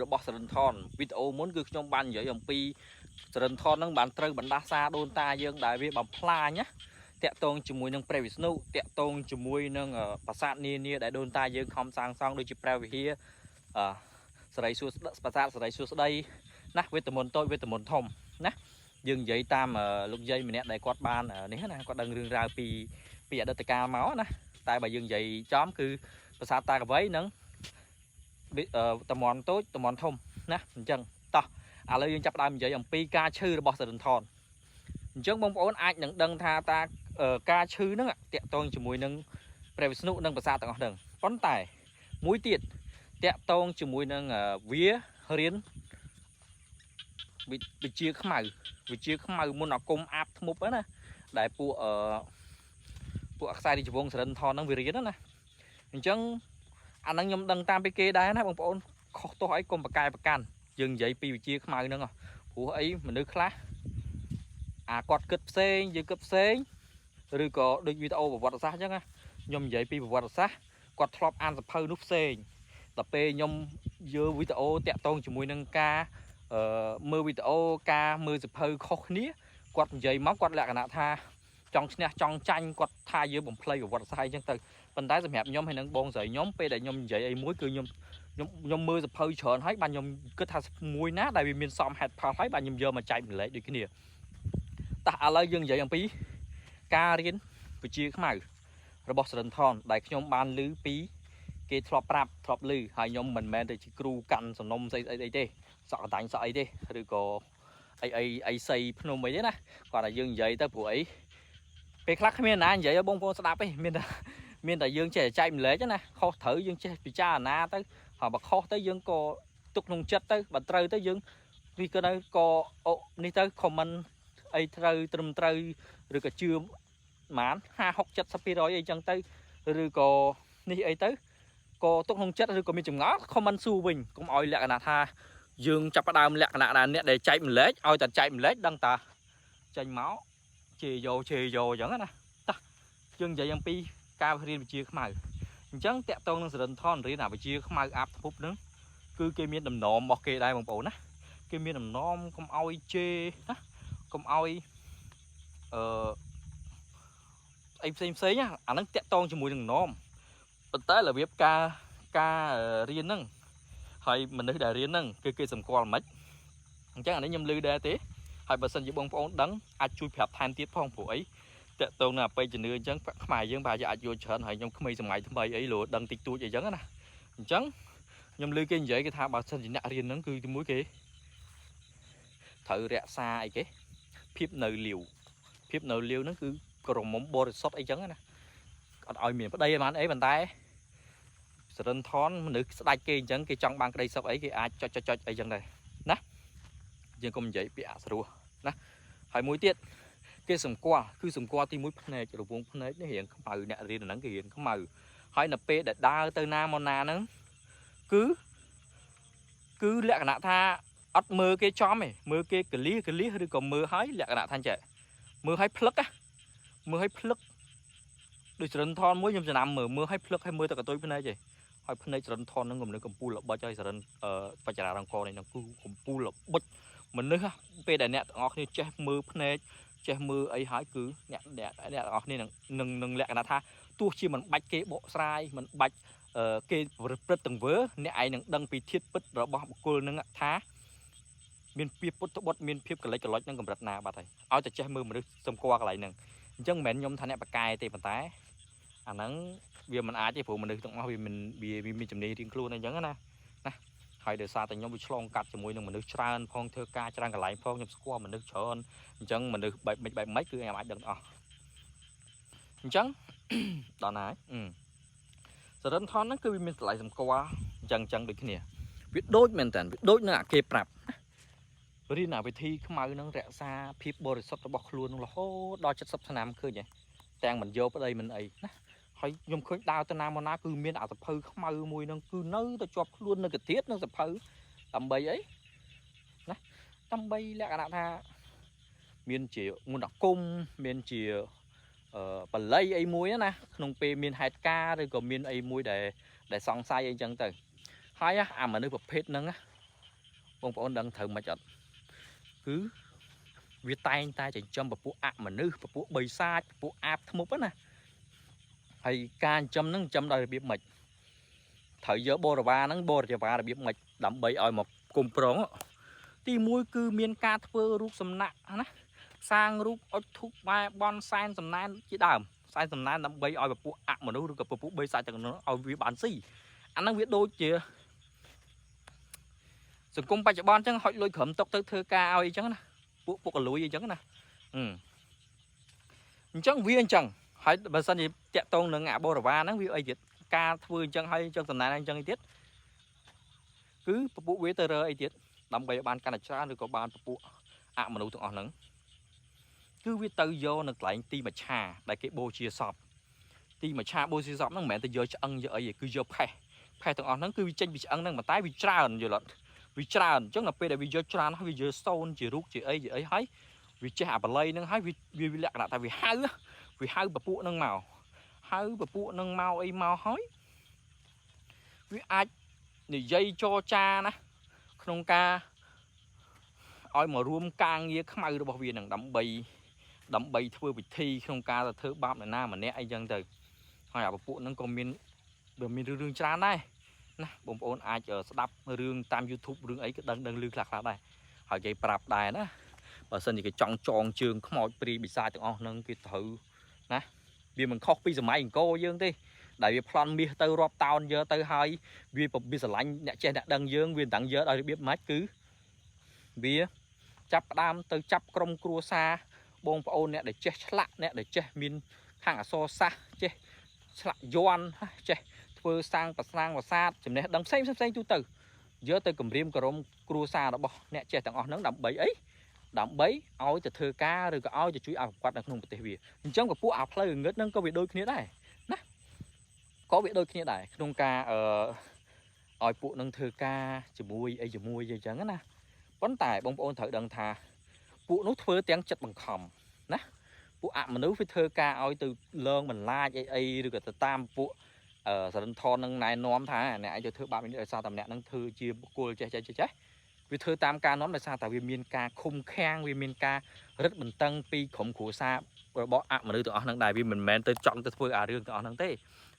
របស់សរិនថនវីដេអូមុនគឺខ្ញុំបាននិយាយអំពីសរិនថននឹងបានត្រូវបណ្ដាសាដូនតាយើងដែលវាបំផ្លាញណាតាក់ទងជាមួយនឹងព្រះវិស្ណុតាក់ទងជាមួយនឹងប្រាសាទនានាដែលដូនតាយើងខំសាងសង់ដូចជាព្រះវិហារសរីសួស្ដីប្រាសាទសរីសួស្ដីណាវេទមន្តតូចវេទមន្តធំណាយើងនិយាយតាមលោកយាយម្នាក់ដែលគាត់បាននេះណាគាត់ដឹងរឿងរ៉ាវពីអតីតកាលមកណាតែបើយើងនិយាយចំគឺប្រាសាទតាកវីនិងតំន់តូចតំន់ធំណាអញ្ចឹងតោះឥឡូវយើងចាប់ផ្ដើមនិយាយអំពីការឈឺរបស់សរិនថនអញ្ចឹងបងប្អូនអាចនឹងដឹងថាតាការឈឺហ្នឹងតាក់ទងជាមួយនឹងព្រះវិស្ណុនិងប្រាសាទទាំងអស់ហ្នឹងប៉ុន្តែមួយទៀតតាក់ទងជាមួយនឹងវារៀនវិជាខ្មៅមុនអាគមអាបធ្មប់ណាដែលពួកអក្សររាជវង្សសរិនថនហ្នឹងវារៀនណាអញ្ចឹងអាហ្នឹងខ្ញុំដឹងតាមពីគេដែរណាបងប្អូនខុសទោះអីកុំប្រកែប្រកាន់យើងនិយាយពីវិជាខ្មៅហ្នឹងព្រោះអីមនុស្សខ្លះគាត់គិតផ្សេងយើងគិតផ្សេងឬក៏ដូចវីដេអូប្រវត្តិសាស្ត្រអញ្ចឹងណាខ្ញុំនិយាយពីប្រវត្តិសាស្ត្រគាត់ធ្លាប់អានសភៅនោះផ្សេងដល់ពេលខ្ញុំយកវីដេអូតាក់ទងជាមួយនឹងការមើលវីដេអូការមើលសភៅខុសគ្នាគាត់និយាយមកគាត់លក្ខណៈថាចង់ឈ្នះចង់ចាញ់គាត់ថាយើងបំភ្លៃប្រវត្តិសាស្ត្រអញ្ចឹងទៅប៉ុន្តែសម្រាប់ខ្ញុំហើយនឹងបងស្រីខ្ញុំពេលដែលខ្ញុំនិយាយអីមួយគឺខ្ញុំមើលសភៅច្រើនហើយបាទខ្ញុំគិតថាមួយណាដែលវាមានសមហេតុផលហើយបាទខ្ញុំយកមកចែកម្លែកដូចគ្នាតោះឥឡូវយើងនិយាយអំពីការរៀនវិជាខ្មៅរបស់សរិនថនដែលខ្ញុំបានឮពីគេធ្លាប់ប្រាប់ធ្លាប់ឮហើយខ្ញុំមិនមែនទៅជាគ្រូកាន់សំណុំស្អីទេសក់កដាញ់សក់អីទេឬក៏អីសីភ្នំអីទេណាគាត់តែយើងនិយាយទៅព្រោះអីពេលខ្លះគ្មានណានិយាយឲ្យបងប្អូនស្ដាប់ទេមានតែយើងចេះចែកម្លែកណាខុសត្រូវយើងចេះពិចារណាទៅហើយបើខុសទៅយើងក៏ទុកក្នុងចិត្តទៅបើត្រូវទៅយើងវាក៏នៅក៏នេះទៅ comment អីត្រូវត្រឹមត្រូវឬក៏ជឿប្រហែល50 60% អីចឹងទៅឬក៏នេះអីទៅក៏ទុកក្នុងចិត្តឬក៏មានចម្ងល់ comment សួរវិញកុំឲ្យលក្ខណៈថាយើងចាប់ផ្ដើមលក្ខណៈអ្នកដែលចែកម្លែកឲ្យតែចែកម្លែកដឹងតាចេញមកជេរយោអញ្ចឹងណាតោះយើងនិយាយអំពីការរៀនវិជាខ្មៅអញ្ចឹងតាក់ទងនឹងសរិនថនរៀនវិជាខ្មៅអាប់ធ្ពប់ហ្នឹងគឺគេមានដំណំរបស់គេដែរបងប្អូនណាគេមានដំណំកុំឲ្យជេរណាកុំឲ្យអីផ្សេងណាអាហ្នឹងតាក់ទងជាមួយនឹងដំណំប៉ុន្តែរបៀបការរៀនហ្នឹងហើយមនុស្សដែលរៀនហ្នឹងគឺគេសម្គាល់មិនអញ្ចឹងអានេះខ្ញុំឮដែរទេហើយបើសិនជាបងប្អូនដឹងអាចជួយប្រាប់ថែមទៀតផងព្រោះអីតាក់ទងនឹងអបិយជំនឿអញ្ចឹងខ្មែរយើងប្រហែលជាអាចយល់ច្រើនហើយខ្ញុំក្មេងសម័យថ្មីអីលោដឹងតិចតួចអីចឹងណាអញ្ចឹងខ្ញុំឮគេនិយាយគេថាបើសិនជាអ្នករៀនហ្នឹងគឺទីមួយគេត្រូវរក្សាអីគេភាពនៅលាវហ្នឹងគឺក្រមុំបរិសុទ្ធអីចឹងណាអត់ឲ្យមានប្តីឯបានអីប៉ុន្តែសរិនថនមនុស្សស្ដាច់គេអញ្ចឹងគេចង់បានក្តីសុខអីគេអាចចុចអីចឹងដែរណាយើងកុំនិយាយពាក្យអសរោះណាហើយមួយទៀតគេសម្គាល់ទីមួយភ្នែករង្វង់ភ្នែកនេះរៀងខ្មៅអ្នករៀនហ្នឹងគេរៀងខ្មៅហើយនៅពេលដែលដើរទៅណាមកណាហ្នឹងគឺលក្ខណៈថាអត់មើលគេចំទេមើលគេកលៀឬក៏មើលឲ្យលក្ខណៈថាចេះមើលឲ្យភ្លឹកដូចសរិនថនមួយខ្ញុំចំណាំមើលឲ្យភ្លឹកឲ្យមើលតែកតុយភ្នែកទេហើយភ្នែកសរិនថនហ្នឹងគំនិតកំពូលល្បិចហើយសរិនបច្ចរារង្គនេះហ្នឹងគឺកំពូលល្បិចមនុស្សពេលដែលអ្នកទាំងអស់គ្នាចេះមើលភ្នែកចេះមើលអីហើយគឺអ្នកទាំងអស់គ្នានឹងលក្ខណៈថាទោះជាមិនបាច់គេបកស្រាយមិនបាច់គេព្រឹត្តទង្វើអ្នកឯងនឹងដឹងពីធាតុពិតរបស់បុគ្គលនឹងថាមានភាពពុទ្ធបុត្រមានភាពកលិចកលុចនឹងកម្រិតណាបាត់ហើយឲ្យតែចេះមើលមនុស្សសម្គាល់កន្លែងហ្នឹងអញ្ចឹងមិនមែនខ្ញុំថាអ្នកបកកែទេប៉ុន្តែអាហ្នឹងវាមិនអាចទេព្រោះមនុស្សទាំងអស់វាមានចំណេះរៀងខ្លួនអញ្ចឹងណាហើយដោយសារតែខ្ញុំវាឆ្លងកាត់ជាមួយនឹងមនុស្សច្រើនផងធ្វើការច្រើនកន្លែងផងខ្ញុំស្គាល់មនុស្សច្រើនអញ្ចឹងមនុស្សបែបម៉េចគឺខ្ញុំអាចដឹងអស់អញ្ចឹងដល់ណាសរិនថនហ្នឹងគឺវាមានតម្លៃសម្គាល់អញ្ចឹងដូចគ្នាវាដូចមែនតើវាដូចនឹងអាគេប្រាប់រៀនវិធីខ្មៅហ្នឹងរក្សាភាពបរិសុទ្ធរបស់ខ្លួននឹងរហូតដល់70ឆ្នាំឃើញទេទាំងមិនយកប្តីមិនអីណាហើយខ្ញុំឃើញដើរទៅណាមកណាគឺមានអាសភៅខ្មៅមួយហ្នឹងគឺនៅតែជាប់ខ្លួននៅកធាតនឹងសភៅដើម្បីអីណាដើម្បីលក្ខណៈថាមានជាមុនអាគមមានជាបល័យអីមួយណាក្នុងពេលមានហេតុការឬក៏មានអីមួយដែលសង្ស័យអីចឹងទៅហើយអាមនុស្សប្រភេទហ្នឹង បងប្អូនដឹងត្រូវមិនអត់គឺវាតែងតែចិញ្ចឹមពពួកអមនុស្សពពួកបីសាចពពួកអាបធ្មប់ណាហើយការចិញ្ចឹមហ្នឹងចិញ្ចឹមដោយរបៀបម៉េចត្រូវយកបរិវារហ្នឹងបរិវាររបៀបម៉េចដើម្បីឲ្យមកគុំប្រងទី1គឺមានការធ្វើរូបសំណាក់ណាសាងរូបអុជធូបបែបនសែនសំណែនជាដើមសែនសំណែនដើម្បីឲ្យពពួកអមនុស្សឬក៏ពពួកបីសាច់ទាំងនោះឲ្យវាបានស៊ីអាហ្នឹងវាដូចជាសង្គមបច្ចុប្បន្នអញ្ចឹងហុចលុយក្រឹមຕົកទៅធ្វើការឲ្យអញ្ចឹងណាពួកពុកកលួយអញ្ចឹងណាអញ្ចឹងវាអញ្ចឹងហើយបើសិនជាតាក់តងនឹងអាបរិវារហ្នឹងវាអីទៀតការធ្វើអញ្ចឹងហើយអញ្ចឹងសំណែនអញ្ចឹងអីទៀតគឺពពួកវាទៅរើអីទៀតដើម្បីឲ្យបានកាន់តែច្រើនឬក៏បានពពួកអមនុស្សទាំងអស់ហ្នឹងគឺវាទៅយកនៅកន្លែងទីមច្ឆាដែលគេបូជាសពទីមច្ឆាបូជាសពហ្នឹងមិនមែនទៅយកឆ្អឹងយកអីទេគឺយកផេះទាំងអស់ហ្នឹងគឺវាចេញពីឆ្អឹងហ្នឹងប៉ុន្តែវាច្រើនយល់អត់វាច្រើនអញ្ចឹងដល់ពេលដែលវាយកច្រើនហើយវាយកសូនជារូបជាអីហើយវាចេះអាបល័យហ្នឹងហើយវាលក្ខណៈថាវាហៅពពួកហ្នឹងមកហៅពពួកហ្នឹងមកអីមកហើយវាអាចនិយាយចរចាណាក្នុងការឲ្យមករួមការងារខ្មៅរបស់វានឹងដើម្បីធ្វើពិធីក្នុងការទៅធ្វើបាបអ្នកណាម្នាក់អីចឹងទៅហើយអាពពួកហ្នឹងក៏មានរឿងច្រើនដែរណាបងប្អូនអាចស្ដាប់រឿងតាម YouTube រឿងអីក៏ដឹងឮខ្លះដែរហើយគេប្រាប់ដែរណាបើសិនជាគេចង់ចងជើងខ្មោចព្រាយបិសាចទាំងអស់ហ្នឹងគេត្រូវណាវាមិនខុសពីសម័យអង្គរយើងទេដែលវាប្លន់មាសទៅរាប់តោនយកទៅហើយវាស្រឡាញ់អ្នកចេះអ្នកដឹងយើងវាមិនដឹងយកឲ្យរបៀបម៉េចគឺវាចាប់ផ្ដើមទៅចាប់ក្រុមគ្រួសារបងប្អូនអ្នកដែលចេះឆ្លាក់អ្នកដែលចេះមានខាងអក្សរសាស្ត្រចេះឆ្លាក់យ័ន្តចេះធ្វើសាងប្រាសាទចំណេះដឹងផ្សេងទូទៅយកទៅគម្រាមគរំគ្រួសាររបស់អ្នកចេះទាំងអស់ហ្នឹងដើម្បីអីដើម្បីឲ្យទៅធ្វើការឬក៏ឲ្យទៅជួយអភិវឌ្ឍនៅក្នុងប្រទេសវាអញ្ចឹងពពួកអាផ្លូវងឹតហ្នឹងក៏វាដូចគ្នាដែរណាក៏វាដូចគ្នាដែរក្នុងការឲ្យពួកនឹងធ្វើការជាមួយអីអញ្ចឹងណាប៉ុន្តែបងប្អូនត្រូវដឹងថាពួកនោះធ្វើទាំងចិត្តបង្ខំណាពួកអមនុស្សវាធ្វើការឲ្យទៅលងបន្លាចអីឬក៏ទៅតាមពួកសរិនថននឹងណែនាំថាអ្នកឯងទៅធ្វើបាបនេះដោយសារតែម្នាក់នឹងធ្វើជាបុគ្គលចេះវាធ្វើតាមការនាំដោយសារតែវាមានការឃុំឃាំងវាមានការរឹតបន្តឹងពីក្រុមគ្រួសាររបស់អមនុស្សទាំងអស់ហ្នឹងដែរវាមិនមែនទៅចង់ទៅធ្វើអារឿងទាំងអស់ហ្នឹងទេ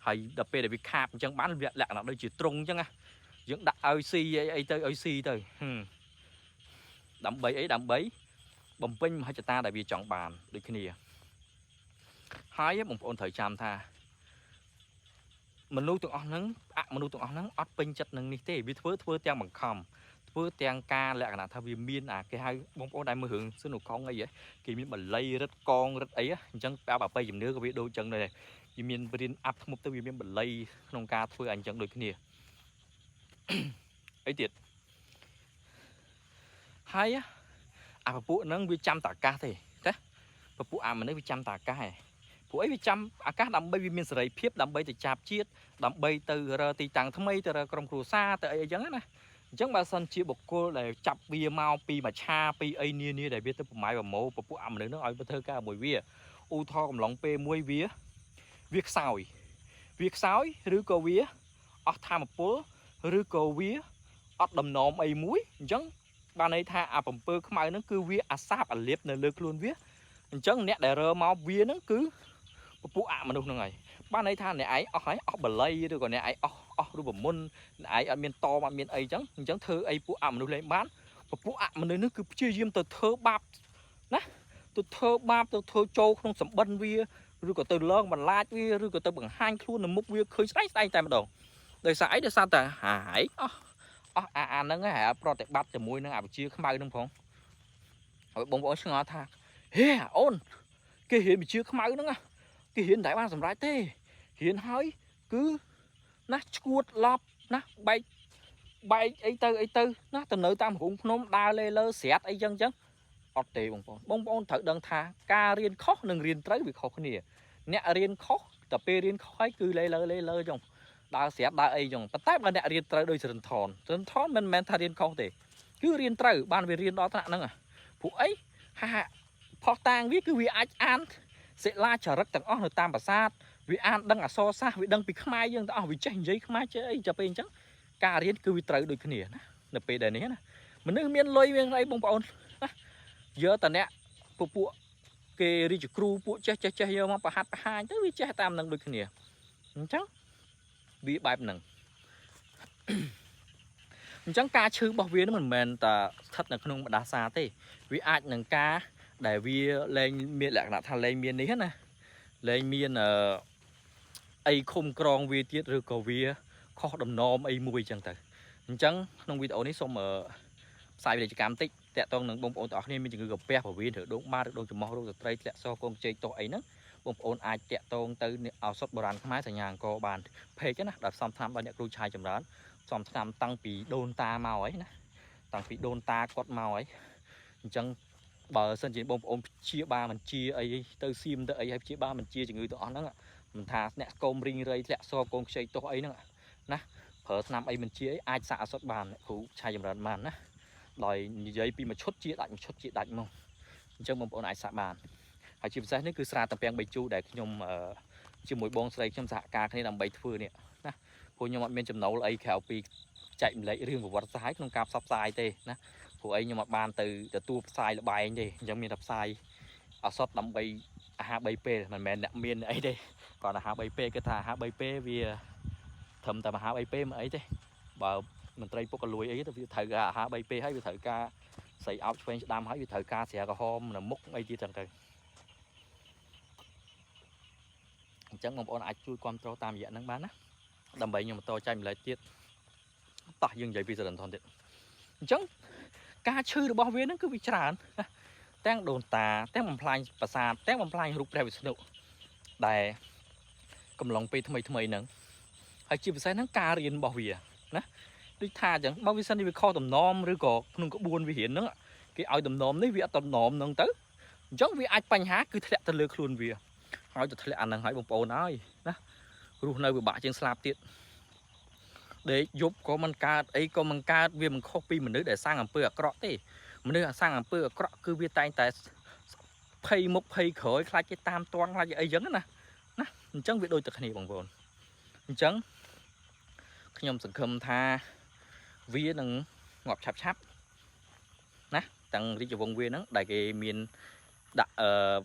ហើយដល់ពេលដែលវាខាបអញ្ចឹងបានវាលក្ខណៈដូចជាទ្រង់អញ្ចឹងណាយើងដាក់ឲ្យស៊ីអីទៅឲ្យស៊ីទៅដើម្បីអីដើម្បីបំពេញមហិច្ឆតាដែលវាចង់បានដូចគ្នាហើយបងប្អូនត្រូវចាំថាមនុស្សទាំងអស់ហ្នឹងអមនុស្សទាំងអស់ហ្នឹងអត់ពេញចិត្តនឹងនេះទេវាធ្វើទាំងបង្ខំធ្វើទាំងការលក្ខណៈថាវាមានគេហៅបងប្អូនដែលមើលរឿងស៊ុនកងអីគេមានបល័យរឹតកងរឹតអីអញ្ចឹងប្រាប់អបិយជំនឿក៏វាដូចអញ្ចឹងដែរវាមានរៀនអាប់ធ្មប់ទៅវាមានបល័យក្នុងការធ្វើអញ្ចឹងដូចគ្នាអីទៀតហើយអាពពួកហ្នឹងវាចាំតាអាកាសទេណាពពួកអាមនុស្សវាចាំតាអាកាសឯងពួកអីវាចាំអាកាសដើម្បីវាមានសេរីភាពដើម្បីទៅចាប់ជាតិដើម្បីទៅរកទីតាំងថ្មីទៅរកក្រុមគ្រួសារទៅអីអញ្ចឹងណាអញ្ចឹងបើសិនជាបុគ្គលដែលចាប់វាមកពីមច្ឆាពីអីនានាដែលវាទៅប្រម៉ាយប្រមោពពួកអមនុស្សហ្នឹងឲ្យទៅធ្វើការមួយវាឧទាហរណ៍កំឡុងពេលមួយវាខ្សោយឬក៏វាអស់ធម៌ពលឬក៏វាអត់ដំណំអីមួយអញ្ចឹងបានន័យថាអា7ខ្មៅហ្នឹងគឺវាអាសាបអាលៀបនៅលើខ្លួនវាអញ្ចឹងអ្នកដែលរើមកវាហ្នឹងគឺពពួកអមនុស្សហ្នឹងហើយបានន័យថាអ្នកឯងអស់ហើយអស់បល័យឬក៏អ្នកឯងអស់រូបមន្តអ្នកឯងអត់មានតមអត់មានអីអញ្ចឹងធ្វើអីពួកអមនុស្សលេងបានពពួកអមនុស្សហ្នឹងគឺព្យាយាមទៅធ្វើបាបណាទៅធ្វើបាបទៅធ្វើចូលក្នុងសម្បិនវាឬក៏ទៅលងបន្លាចវាឬក៏ទៅបង្ហាញខ្លួននៅមុខវាឃើញស្ដែងតែម្ដងដោយសារអីដោយសារតែហើយអស់អាហ្នឹងហើយប្រតិបត្តិជាមួយនឹងអាវិជាខ្មៅហ្នឹងផងហើយបងប្អូនឆ្ងល់ថាហេអូនគេរៀនវិជាខ្មៅហ្នឹងគេរៀនតែបានសម្រេចទេរៀនហើយគឺណាឈួតឡប់ណាបែកអីទៅណាទៅនៅតាមរូងភ្នំដើរលេលើស្រាត់អីចឹងអត់ទេបងប្អូនត្រូវដឹងថាការរៀនខុសនិងរៀនត្រូវវាខុសគ្នាអ្នករៀនខុសតែពេលរៀនខុសហើយគឺលេលើចឹងដើរស្រាប់ដើរអីចឹងប៉ុន្តែបើអ្នករៀនត្រូវដោយសរិនថនមិនមែនថារៀនខុសទេគឺរៀនត្រូវបានវារៀនដល់ថ្នាក់ហ្នឹងពួកអីផុសតាងវាគឺវាអាចអានសិលាចារឹកទាំងអស់នៅតាមប្រាសាទវាអានដឹងអក្សរសាស្ត្រវាដឹងពីខ្មែរយើងទាំងអស់វាចេះនិយាយខ្មែរចេះអីចាំពេលអញ្ចឹងការរៀនគឺវាត្រូវដូចគ្នាណានៅពេលដែលនេះណា mình nước miên lôi miên ấy bông bồn giờ tận nè phụ kê đi chụp cru phụ che giờ mà bà hai tới vi che tam năng đôi kia chắc vì bài nằng chẳng ca chữ bảo viên nó mình ta thật là không đa xa thế vì ai nằng ca để vì lên miền lạc là thằng lên miền đấy hết nè lên miền ai không còn vì tiết rồi có vì kho đầm nôm ai mùi chẳng tới chẳng nông video này xong ở sai về cảm tích tẹt toàn nâng bông ổn tỏ nên mình chỉ gặp pe bảo viên thử đúng ba được đôi chùm màu đôi tray tẹt so con chơi to ấy nữa bông ổn ai tẹt toàn tới áo sốt bò rán máy sài nhàng co bàn phê cái nè đặt xong tham bao nhiêu đôi chai chùm rán xong tham tăng bị đôn ta màu ấy nè tăng bị đôn ta cọt màu ấy chẳng bờ sân chỉ bông ổn chia ba mình chia ấy tới sim tới ấy hay chia ba mình chia chỉ người tỏ nó mình thà nè công ring ray tẹt so con chơi to ấy nữa nè phở năm ấy mình chia ấy ai xả sốt bàn cũng chai chùm rán màn nè đòi giấy pi mà chốt chia đạnh mong trong một bộ này xạ bàn hãy chịu ra nó cứ xa tập bèn bày chu để nhom chỉ mỗi bông xây trong dạ ca thế làm bày thưa nè nè cô nhom bọn bên chấm nấu lấy khéo pi chạy lấy riêng của vật trái không cam sắp sai tê nè của ấy nhưng mà bàn từ tua sai là bài anh đi giống miền đập sai ở sót làm bày h bày p mình mền đạm miền ấy đây còn là h bày p cái thà h bày p vì thầm tầm h bày p mà ấy thế bảo mình trai bốc lùi ấy thì thợ gà hả bay pe hay thợ ca xây áo phên đam hay thợ ca xẻ cái hôm là múc ấy chi chẳng trời chẳng mong bọn ai chui con trâu tam dạng nắng bán á đầm bậy nhưng mà to chanh lại tiết tỏ dương vậy vì giờ đần thon tiệt chẳng ca chư được bao viên nó cứ bị tràn tang đồn tà tang bằng play bà sa tang bằng play rụp rè bị sụp đài cầm lòng pi thay thay nắng hay chỉ phải nắng ca riêng bao vía nè đi tha chẳng bao vi sân đi về kho tầm nôm rồi có nung có buồn vì hiện nữa cái ao tầm nôm đấy vì tầm nôm nâng tới giống vì ai bánh há cứ thẹn lừa luôn vì hỏi cho thẹn ăn hỏi bông bầu nói nè rồi nơi bị bạ trên slab tiệt để giúp có mình ca ấy có mình ca vì mình copy mình nữ để sang làm bữa cọ thế mình nữ sang làm bữa cọ cứ vi tay tại pay một pay khởi khai cái tam toan khai ấy giống nè nè chẳng việc đôi thực này bằng vốn chẳng nhom sừng khum tha vía nâng ngọt chạp chạp nè tầng đi chụp vòng viên đó đại cái miền đặt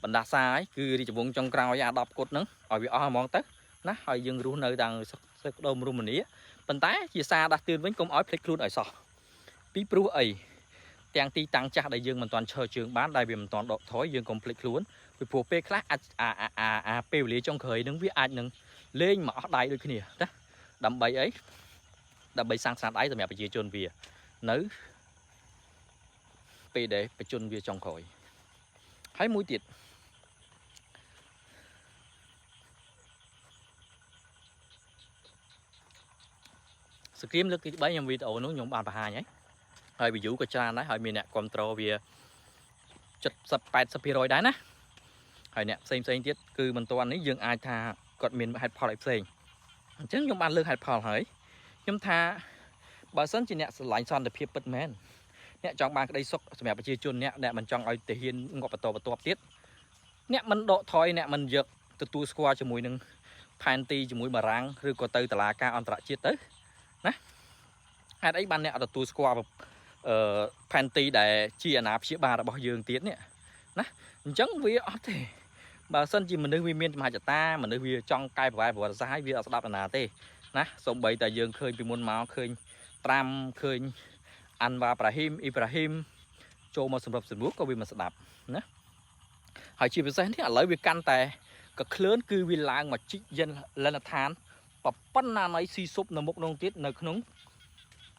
bần đa xa ấy cứ đi chụp vòng trong cao ya đập cột nữa ở vì món tết nè hỏi dừng ru nơi đang sắc đôm ru mình ý bần tái chia xa đặt tiền với công ói plek luôn ở sọ pi pru ấy tiền ti tăng chặt đại dương mình toàn chờ trường bán đại vì mình toàn độ thói dương công plek luôn vì phù pe class pe lý trong khởi đứng với ai nâng lên mà đại đôi khi nè đó đầm bầy ấy đầm bầy sang ấy rồi mẹ phải chia chôn về nữ pe để phải chôn về trong khỏi thấy mũi tiệt stream được cái bấy nhiêu video nó nhung bàn hà nhé hơi bị dụ cái trang đấy hơi mình nè control về chật sập bẹt sập rồi đấy nè hơi nè xem tiết cứ mình toàn ấy dương ai tha còn mình hay phò lại xem chứ nhung bàn lương hay phò hỏi nhung tha bà sân chỉ nè lạnh son để phiền bật men nè trong bàn cái đây sốc mẹ phải chia chun nè mình trong ai thể hiện ngọc và to tiết nè mình độ thôi nè mình dược từ tu squat cho mùi nưng panty cho mùi bà rang rồi có từ là ca on chiết tới nè hai đấy ban nè từ tu squat panty để chia nạp chia ba là bao dương tiến nè nè chẳng vì ở thế bà sân chỉ mình đưa viên mà chả ta mình đưa viên trong cai vài và giá viên ở đạp là tê nè xong bảy tại dương khơi vì môn máu khơi tram khơi ăn và Ibrahim cho một sản phẩm sản xuất có vì mình sẽ đạp nè hỏi chỉ phải thế lấy việc căn tài các lớn cứ vì làng mà trích dân lên là than và bắt nam ấy suy sụp là một nông tiết nơi nóng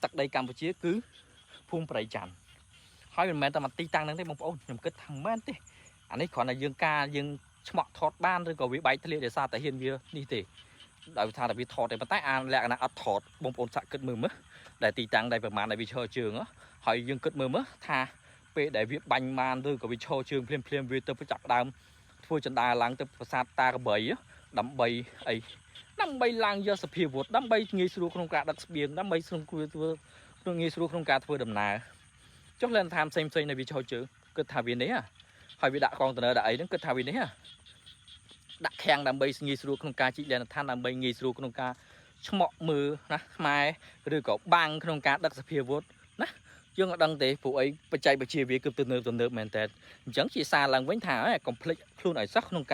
tắc đây Campuchia cứ phun bầy chằn hỏi mình ta mà ti tăng đến đây một ôn nhầm cái thằng men thế anh ấy còn là dương ca dương mọt thọt ban rồi có bị bay thề để xa tại hiền kia đi tỉ đại tha là vì thọt để mà tái an lẹ là thọt bông ôn sạ cất mưa mất để ti tăng đây mà đại vì chơi trường á hỏi dương cất mưa mất tha để việc bánh man thôi có bị cho trường phim vì tôi phải chặt đam thôi chân đà làng tôi phải sát ta cái bầy á đâm bầy ấy đâm bầy làng giờ sập hiệp vụt đâm bầy nghi sưu không cả đặc biệt đâm bầy xong tôi nghi sưu không cả thôi đầm nà chốt lên tham xem này vì cho trường cứ thà vì đấy à hỏi vì đã con từ nơi đại đến cứ thà vì đấy à đã khen đâm bầy nghi sưu không cả chỉ là than đâm bầy nghi sưu không cả cho mọi mưa nè mai rồi có băng không cả đặc sập hiệp vụt nè dương ở đăng tế phụ ấy bật chạy bật chia về cực từ nửa mền tẹt chẳng chỉ xa lần với thả ấy complete luôn ở sắc không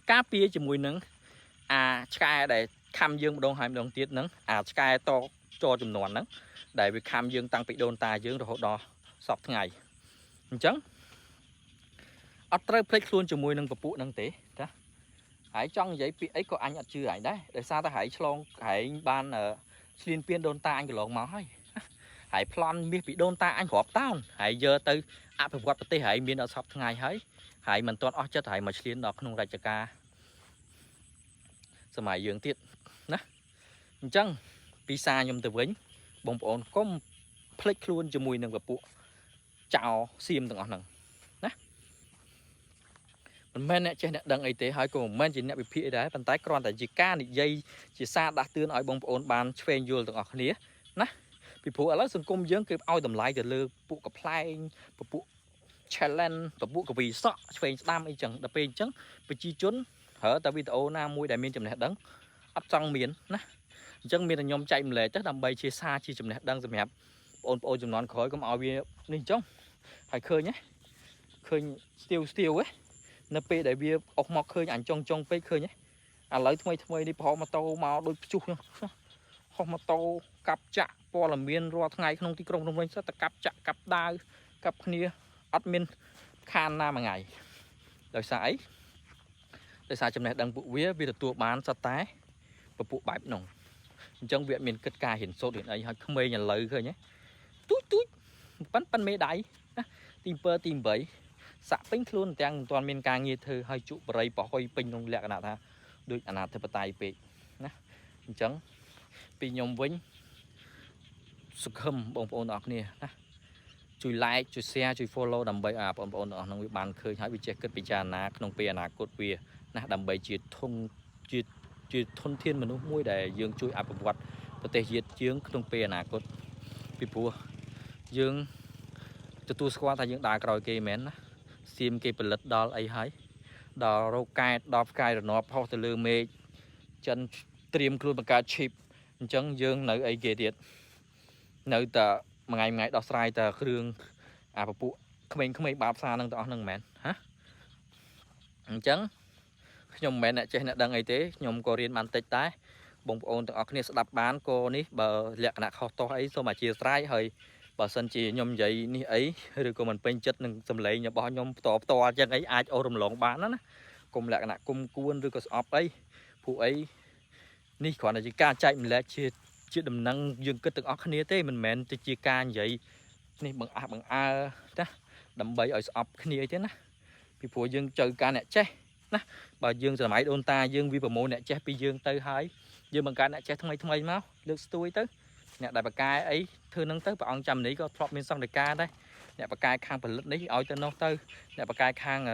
cá pia chỉ mùi nứng sky để khăm dương đông hai đồng tiết nứng sky to cho chùm nón nứng để việc khăm dương tăng bị đôn ta dương rồi đo sọt ngày chẳng ở đây play luôn chỉ mùi nứng và phụ nâng tế đó hãy trong giấy bị ấy có anh chưa ảnh đấy để sao ta hãy long hãy ban ở liên piên đôn ta anh cái lồng máu hay hãy plan biết bị đôn ta anh họp tao hãy giờ từ áp lực quạt tê hãy miên ở sọt ngày ấy hãy mình toàn ở chất hãy mà liên đó không ra cho caสมัยdương tiết nè chẳng pizza nhom từ vĩnh bông bồn có plek luôn cho mùi nâng và bộ chào xiêm từng nè mình men nè trên đằng ấy thế hai cùng men chỉ nè bị phi đấy bàn tay còn tại chỉ ca này dây chỉ xa đã tương ở bông bồn bàn phèn vô từng nè nè bị phụ ở đó sừng cung dương kịp ao tầm lại từ lư bộ cặp play bộ challenge bộ cặp vì sọ phèn đam ấy chẳng đập bên chẳng bị chi chốn hở tại vì tàu nam mui đại miền chấm nẹt đắng ấp trăng miền nè chân miền là nhom chạy lệ chắc làm bay chia xa chia chấm nẹt đắng chấm hẹp ôn chấm nón khói có màu bia nên trống phải khơi nhé khơi still ấy nè pe đại bia ốc mọc khơi ảnh trong pe khơi nhé lấy thay đi bỏ mà tàu màu đôi chút không mà tàu cặp chạ po là miền ro ngày không thì trong trong mình sẽ cặp chạ cặp đa cặp nia admin khan na mà ngày đời sải tại sao trong này đang vụ vía vì là tua bán sa tái và vụ bãi nồng trong viện miền cất ca hiển số điện ấy không mê nhà lời thôi nhé túi bắn mê đáy tìm bẫy xã tính luôn đang toàn miền ca nghe thơ hai trụ bầy bỏ hơi pin trong lẹ nào ta được anh nào theo tay bị nè chẳng bị nhom vĩnh sực hâm bông bồn ọt nè chui like chui share chui follow đầm bầy bông bồn ọt nông bàn khơi hãy bị check cất bị tràn ná nông pe ná cốt bìa đầm bầy chỉ thôn thiên mình nuôi để dương chui áp vật và thể hiện dương nông pe ná cốt bị bùa dương cho tôi qua thay dương đại rồi kê mến sim kê bật lật đo ấy hái đo rau cay đo cay rồi nó phao từ lư mê chân tiêm luôn bằng cá chip chân dương nữ ấy kê tiệt nữ tờ mà ngày đo sai tờ khương bụi không mấy bạp xa nâng tỏ nâng mến hả chân nhom mẹ nè trên nè đăng ấy thế nhom có riêng bàn tịch tái bông ôn từng ở kia đập bán cô ní bờ lẹt nè kho to ấy sao mà chia trái hơi bờ sân chỉ nhom vậy ní ấy rồi cô mình bên chất nâng xâm lấy nhà bao nhom to chân ấy ai ô rầm lộn bán đó nè cùng lẹt nè cùng cuốn rồi có ọp ấy phụ ấy ní còn là chỉ ca chạy mình lẹ chia đầm năng dương cái từng ở kia thế mình mẹ chia ca vậy ní bằng a đó đầm bấy ở ọp kia thế nè vì phụ dương chơi ca nè che nè bà dương giờ máy đôn ta dương vi mô nè che pi dương tới hái dương bằng cái nè che thay máu được tôi tới nè đại bà cai ấy thưa nâng tới bà ông chầm ní có flop miền sông đại ca đây nè bà cai khang phần lít ní oi tới nông tới nè bà cai khang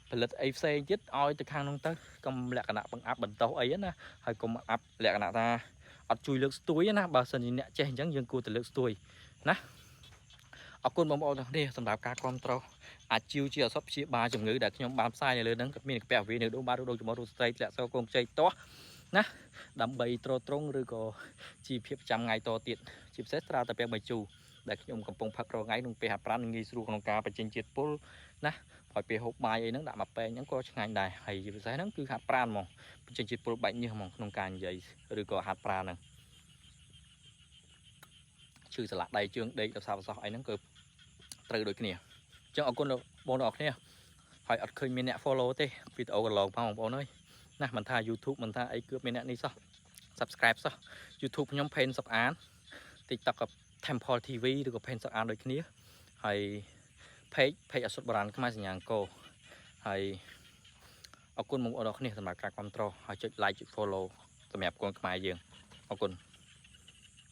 phần lít AFC chết oi từ khang nông tới công lẹ cả nạ bằng áp bình tấu ấy nè hay cùng áp lẹ cả nạ ta ọt chui lực túi nè bà sân nè che chẳng dương cua từ lực túi nè ở côn bông bông đi sầm đào cá con trâu chiêu chia sắp chia ba chục ngữ để nhóm bám sai này lên nâng các miền bèo vì nếu đâu ba đôi một đôi tay lẹ sau con chơi to nè đầm bầy trâu trông rồi có chi phí trăm ngày to tiện chip set ra tập bèo bầy chù để nhóm cầm bông phật rồi ngay nông pe hạt pran nghi sưu con cá phải trên chiết pol nè phải pe hộp bài ấy nó đã mà pe những có ngày này hay gì phải nó cứ hạt pran mong trên chiết pol bệnh như mong nông cá vậy rồi có hạt pran này chữ là đầy chương đây là sao ấy nó cứ từ đôi kia chẳng ở con bồn đọc nè hỏi ở khơi mình nè follow thế video còn lồng phong bồn ơi nè mình tha YouTube mình tha ấy cướp mình nè đi sao subscribe sao YouTube nhóm pen sập án TikTokกับ Temple TV ឬក៏ pen សក់អានដូចគ្នាហើយ page អសុទ្ធបុរាណខ្មែរសញ្ញាអង្គរហើយអរគុណបងប្អូនអរគ្នាសម្រាប់ការគាំទ្រហើយចុច like ចុច follow សម្រាប់កូនខ្មែរយើងអរគុណ